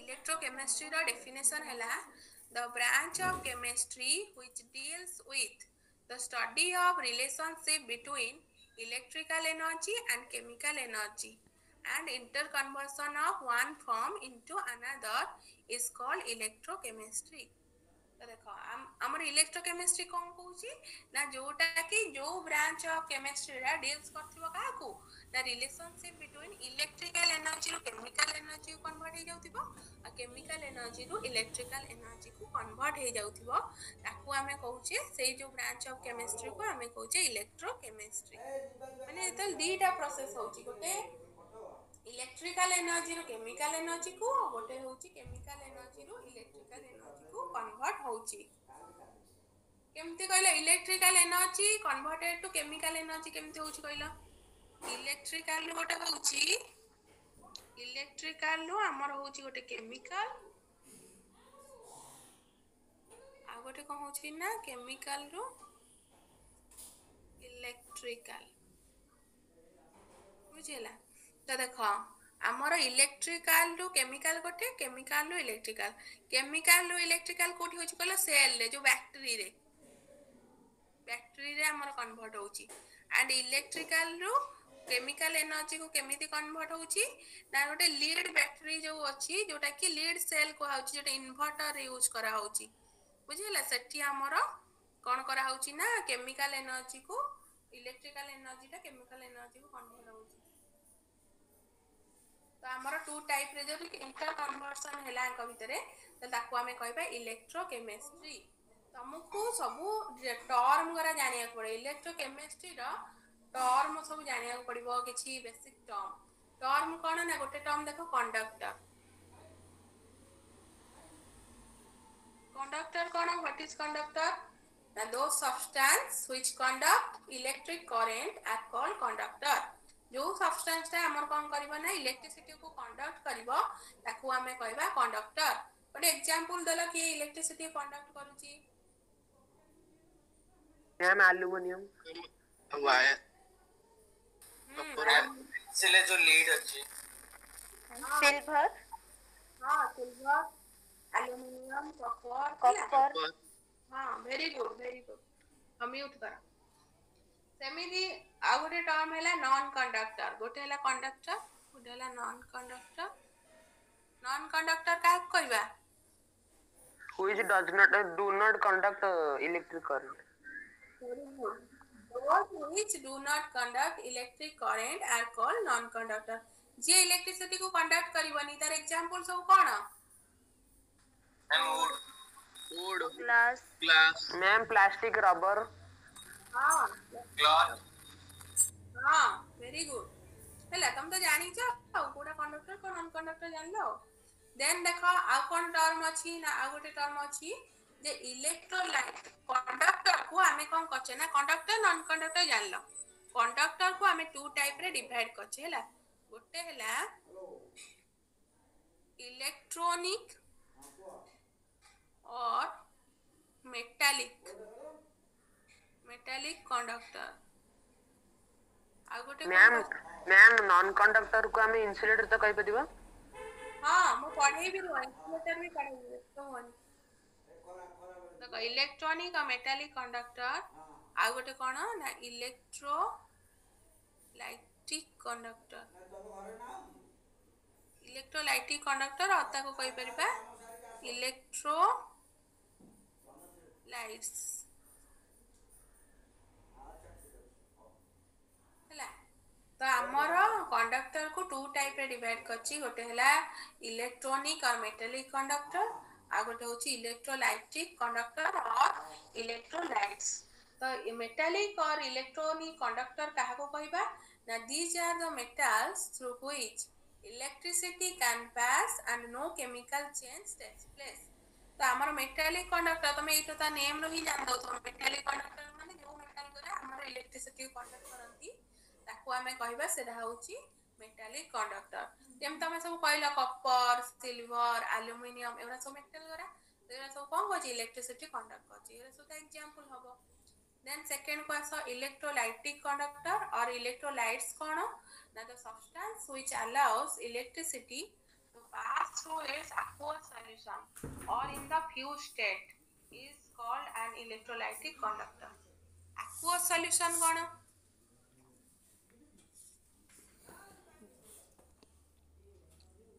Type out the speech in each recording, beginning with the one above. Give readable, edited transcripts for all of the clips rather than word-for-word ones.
Electrochemistry रो definition हैला the branch of chemistry which deals with the study of relationship between electrical energy and chemical energy and interconversion of one form into another is called electrochemistry. तो देखो हमर electrochemistry कौन कहूची ना जोटा कि जो branch of chemistry रा deals करथिबो काकू ना रिलेशनशिप बिटवीन इलेक्ट्रिकल एनर्जी रो केमिकल एनर्जी को कन्वर्ट हे जाउथिबो आ केमिकल एनर्जी रो इलेक्ट्रिकल एनर्जी को कन्वर्ट हे जाउथिबो ताकू हमें कहूचे सेई जो ब्रांच ऑफ केमिस्ट्री को हमें कहूचे इलेक्ट्रोकेमिस्ट्री माने एतल दीटा प्रोसेस होची गोटे इलेक्ट्रिकल एनर्जी रो केमिकल एनर्जी को गोटे होची केमिकल एनर्जी रो इलेक्ट्रिकल एनर्जी को कन्वर्ट होची केमती कहला electrical energy converted to chemical energy केमती होची कहला इलेक्ट्रिकल गोटे होची इलेक्ट्रिकल रो हमर होची गोटे केमिकल आ गोटे कोन होची ना केमिकल रो इलेक्ट्रिकल बुझेला तो देखो आमर इलेक्ट्रिकल रू केमिकल गोटे केमिकल रू इलेक्ट्रिकल कोठी होची कहला सेल रे जो बैटरी रे हमर कन्वर्ट होची एंड इलेक्ट्रिकल रू केमिकल एनर्जी को केमिति कन्वर्ट होची ना गोटे लीड बैटरी जो अछि जोटा कि लीड सेल को होची जोटा इन्वर्टर यूज करा होची बुझिला सेठी हमर कोन करा होची ना केमिकल एनर्जी को इलेक्ट्रिकल एनर्जी टा केमिकल एनर्जी को कन्वर्ट होची तो हमर टू टाइप रे जो इंटर कन्वर्शन हैला अंक भितरे तो ताको हमें कहबा इलेक्ट्रोकेमिस्ट्री तुमको सब टर्म गरा जानिया पड़े इलेक्ट्रोकेमिस्ट्री रो टर्म सब जानिया पड़िबो किछि बेसिक टर्म कोन ना गोटे टर्म देखो कंडक्टर कोन व्हाट इज कंडक्टर ना दो substance which conduct electric current are called conductor जो सब्सटेंस ता हमर कोन करबो ना इलेक्ट्रिसिटी को कंडक्ट करबो ताकू हमें कहबा कंडक्टर ଗୋଟେ एग्जांपल देला कि इलेक्ट्रिसिटी कंडक्ट करूची मैम एल्युमिनियम वायर इसलिए जो लीड अच्छी सिल्वर हां सिल्वर एल्युमिनियम कॉपर हां वेरी गुड म्यूट करा सेमिति आ गोटे टर्म हैला नॉन कंडक्टर गोटे हैला कंडक्टर गोटे हैला नॉन कंडक्टर का कहबा which do not conduct electric current. Those which do not conduct electric current are called non-conductor. जे इलेक्ट्रिसिटी को कंडक्ट करिवनी तार एग्जांपल सब कोन wood glass ma'am plastic rubber हां ग्लास हां वेरी गुड हैला तुम तो जानि छ कोडा कंडक्टर को नॉन कंडक्टर जान लो देन देखो आ कोन टर्म अछि ना आ गोटे टर्म अछि जे इलेक्ट्रोलाइट कंडक्टर को हमें कोन कचे ना कंडक्टर नॉन कंडक्टर जान लो कंडक्टर को हमें टू टाइप रे डिवाइड कचे हैला गोटे हैला इलेक्ट्रॉनिक और मेटालिक कंडक्टर आ गोटे मैम नॉन कंडक्टर को हमें इंसुलेटर तो कहि पदिबा हां मो पढ़े भी रहो इंसुलेटर भी पढ़े तो होनी देखो इलेक्ट्रॉनिक और मेटालिक कंडक्टर आ गोटे कोन ना इलेक्ट्रोलाइटिक कंडक्टर अता को कहि परिबा इलेक्ट्रोलाइट्स हैला तो हमर कंडक्टर को टू टाइप रे डिवाइड करछि गोटे हैला इलेक्ट्रॉनिक और मेटालिक कंडक्टर आ गोटे होछि इलेक्ट्रोलाइटिक कंडक्टर और इलेक्ट्रोलाइट्स तो मेटालिक और इलेक्ट्रॉनिक कंडक्टर काहा को कहबा ना these are the metals through which electricity can pass and no chemical change takes place तो हमर मेटालिक कंडक्टर तमे एतो ता नेम रो ही जान दो तो मेटालिक कंडक्टर माने जो मेटल करे हमर इलेक्ट्रिसिटी कंडक्ट करंती ताको हमें कहबा सेरा होची मेटालिक कंडक्टर जेम तमे सब कहला कॉपर सिल्वर एल्युमिनियम एवरा सब मेटल गरा एवरा सब कोन होची इलेक्ट्रिसिटी कंडक्ट करची एरा सब एग्जांपल हबो then second class electrolytic conductor और इलेक्ट्रोलाइट्स कोन ना the substance which allows electricity to pass through its solution or in the fused state is called an electrolytic conductor. Aqueous solution कौन?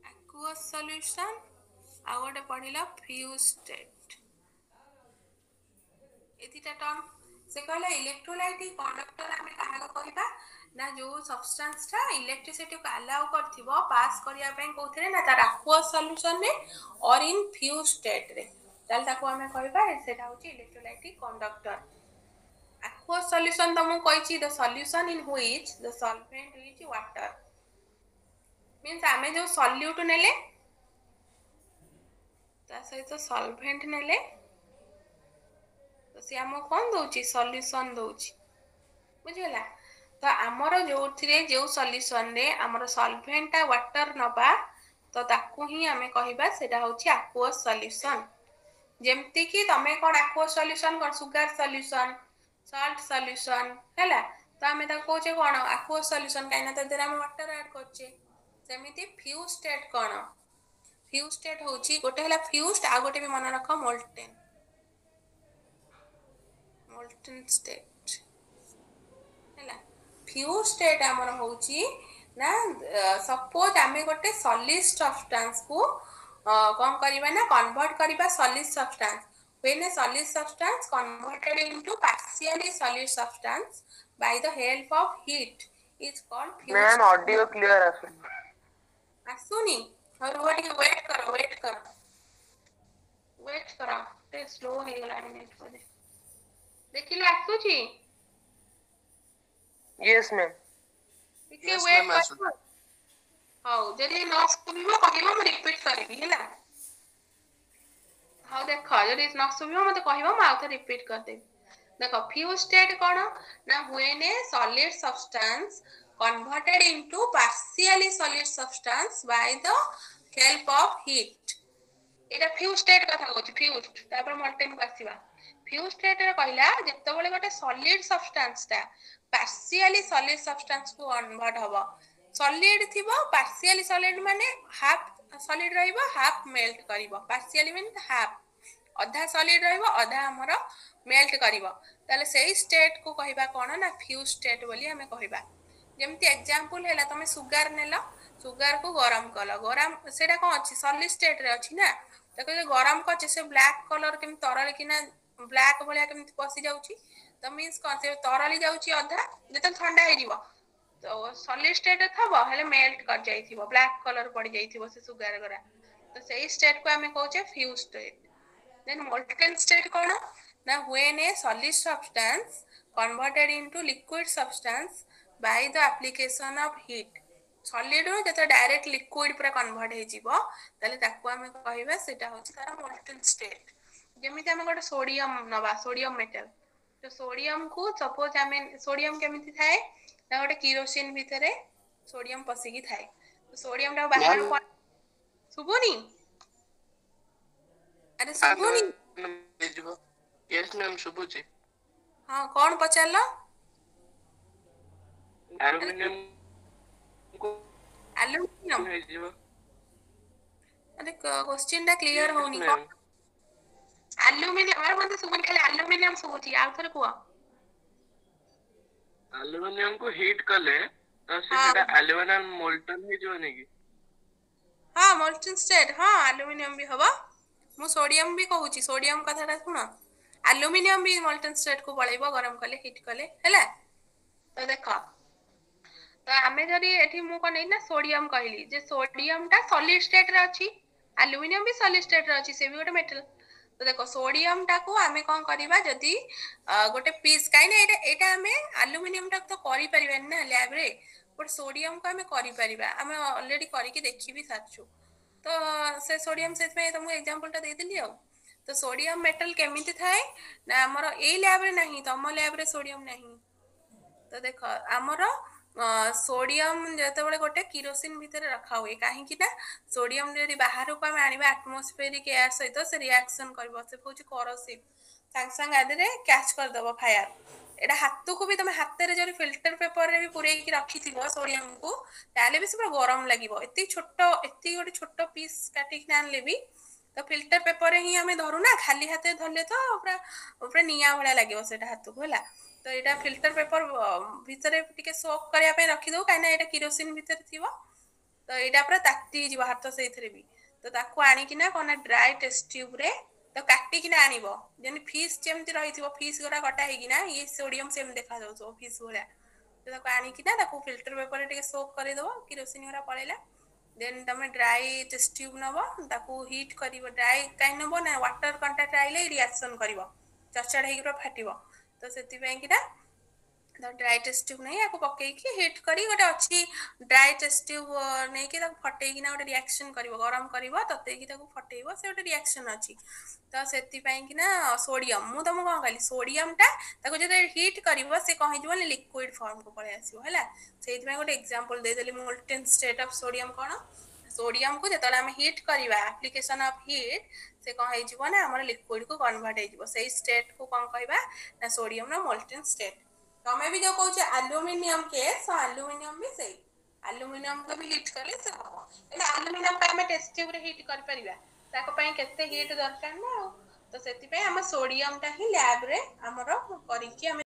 Aqueous solution आ गोटे पढ़िला fused state. एतिटा term से कहला electrolytic conductor आमे काहा कहबा ना जो सब्सटेंस ता इलेक्ट्रिसिटी को अलाउ करथिबो पास करिया पे कोथरे ना तार aqueous solution रे और इन फ्यूज स्टेट रे ताल ताको आमे कहबा सेटा होची इलेक्ट्रोलाइटिक कंडक्टर. aqueous solution त मु कहिची the solution in which the solvent is water means आमे जो सॉल्यूट नेले ता सहित सॉल्वेंट नेले तो से हम कोन दोची सॉल्यूशन दोची बुझिला. तो आमर जो सॉल्यूशन रे आमर सॉल्वेंट वाटर नबा तो ताकू ही आमे कहिबा सेटा होची aqueous solution. जेमति कि तमे कोन aqueous solution कोन सुगर सॉल्यूशन सॉल्ट सॉल्यूशन हैला तो आमे ता कोचे कोन aqueous solution काइना त देरा हम वाटर ऐड करचे. सेमिति फ्यूज स्टेट कोन फ्यूज स्टेट होची गोटे हला फ्यूज्ड आ गोटे भी मन रखो मोल्टेन स्टेट हैला. फ्यूज स्टेट हमर होची ना सपोज आमे गोटे सॉलिड सब्सटेंस को कोन करिबा ना कन्वर्ट करिबा solid substance when a solid substance converted into partially solid substance by the help of heat is called fused. Ma'am audio clear आसुनी और वो ଟିକେ वेट करो ते स्लो हे गला नेट को देखिले आसुची. Yes ma'am. ଟିକେ वेट कर हाउ जदी न सुनिबो कहबो म रिपीट करबी हैला. हाउ देखो जदी न सुनिबो मते कहबो म आउथे रिपीट कर दे. देखो फ्यूज स्टेट कोन ना when a solid substance converted into partially solid substance by the help of heat. एटा फ्यूज स्टेट कथा कहछि फ्यूज तापर मोल्टेन आसीबा. फ्यूज स्टेट रे कहला जत्ते बेले गोटे सॉलिड सब्सटेंस ता पार्शियली सॉलिड सब्सटेंस को कन्वर्ट हबो. सॉलिड थिबो पार्शियली सॉलिड माने हाफ सॉलिड रहइबो हाफ मेल्ट करिवो. पार्शियली मीन हाफ आधा सॉलिड रहइबो आधा हमर मेल्ट करिवो. ताले सेही स्टेट को कहबा कोन ना फ्यूज स्टेट बोली हमें कहबा. जेमति एग्जांपल हैला तमे सुगर नेला सुगर को गरम कलो गरम सेटा कोन अछि सॉलिड स्टेट रे अछि ना ताको जे गरम करछ से ब्लैक कलर केम तरल किना ब्लैक भलिया केम पसी जाउची तो मींस कोन से तरली जाउची आधा जेत ठंडा हे दिबो तो सॉलिड स्टेट थबो हेले मेल्ट कर जाइथिबो ब्लैक कलर पड़ जाइथिबो से सुगर गरा तो सेही स्टेट को हमें कहउचे fuse state. Then molten state कोन ना when a solid substance converted into liquid substance by the application of heat. Solid रो जत डायरेक्ट लिक्विड पर कन्वर्ट हे जीवो तले ताको हमें कहबा सेटा होची तार मोल्टेन स्टेट. जेमिति हम गोटे सोडियम नबा सोडियम मेटल तो सोडियम को सपोज हमें सोडियम केमिति थाए ना गोटे केरोसिन भितरे सोडियम पसिकी थाए तो सोडियम टा बाहर को सुबोनी अरे सुबोनी यस मैम सुबुची. हां कोन पचारलो एल्युमिनियम एल्युमिनियम हे जीव. अरे क्वेश्चन टा क्लियर होनी मैम एल्युमिनियम और मते सुबन खाली एल्युमिनियम सुबुची आ थरे को एल्युमिनियम को हीट कले तो सेटा एल्युमिनियम मोल्टन हे जो नेकी. हां मोल्टेन स्टेट हां एल्युमिनियम भी हबा मु सोडियम भी कहूची सोडियम कथाटा सुन एल्युमिनियम भी मोल्टेन स्टेट को पळैबो गरम कले हीट कले हैला. तो देखो तो आमे जदी एठी मु को नै ना सोडियम कहली जे सोडियम टा सॉलिड स्टेट रे अछि एल्युमिनियम भी सॉलिड स्टेट रे अछि से भी गोटे मेटल. तो देखो सोडियम टा को आमे कोन करिबा जदी गोटे पीस काई ना एटा आमे एल्युमिनियम टा तो करि परिबा ना लैब रे बट सोडियम को आमे करि परिबा आमे ऑलरेडी करि के देखि भी साचू तो से सोडियम से में तुमको एग्जांपल टा दे दिली तो सोडियम मेटल केमिति थाए ना हमर ए लैब रे नहीं तम लैब रे सोडियम नहीं. तो देखो हमर सोडियम जते बळे गोटे केरोसिन भितर रखा हुए काहे कि ना सोडियम जदी बाहर को हम आनिबा एटमॉस्फेरिक एयर सहित से रिएक्शन करबो से होची कोरोसिव संग संग आदि रे कैच कर दबो फायर. एटा हाथ को भी तुम हाथ रे जरी फिल्टर पेपर रे भी पुरै की रखी थिबो सोडियम को ताले भी सब गरम लागिबो एती गोटे छोटो पीस काटी के आनले भी तो फिल्टर पेपर ही आम धरू ना खाली हाथ धरले तो पूरा पूरा निया भाया लगे से हाथ को है तो यहाँ फिल्टर पेपर भितर टे सोक करने रखीदे कहीं किरोसिन भितर थी तो यहाँ पूरा ताती हाथ से भी तो ताकू आणिकिना कौन ड्राई टेस्ट ट्यूब रे तो काटिकिना आनिब जेन फिश जमी रही फिश गुरा कटा होना ये सोडियम सेम देखा फिश भाया तो आणिकिना फिल्टर पेपर टे सोक करदेव किरोसिन गुरा पड़ेगा देन तुम ड्राई टेस्ट ट्यूब नब ताकू हिट कर ड्राई कहीं नब ना वाटर कंटाक्ट आइले रिएक्शन कर चचड़ हो फाट तो से तो ड्राई टेस्ट ट्यूब नहीं आपको पकईकी हिट करी गोटे अच्छी ड्राई टेस्ट ट्यूब नहीं कि फटेकिना गोटे रिएक्शन कर गरम कर ततेकी फटेब से गोटे रिएक्शन अच्छी तो से सोडियम मु तुमको कौन कहली सोडियमटा जो हिट कर से कौन हो लिक्विड फॉर्म को पलि आसो है से गोटे एग्जांपल देदेली मोल्टेन स्टेट ऑफ सोडियम कौन सोडियम को जो आम हिट करवा एप्लिकेशन ऑफ हीट से कौन हो ना आम लिक्विड को कन्वर्ट हो स्टेट को कौन कहवा सोडियम मोल्टेन स्टेट तमें भी जो कौच एल्युमिनियम केस एल्युमिनियम भी सही एल्युमिनियम को भी हिट कले से हम एल्युमिनियम का हम टेस्ट ट्यूब रे हिट कर परिबा ताको पई केते हिट दरकार ना तो सेति पई हम सोडियम ता ही लैब रे हमरो करिकि हम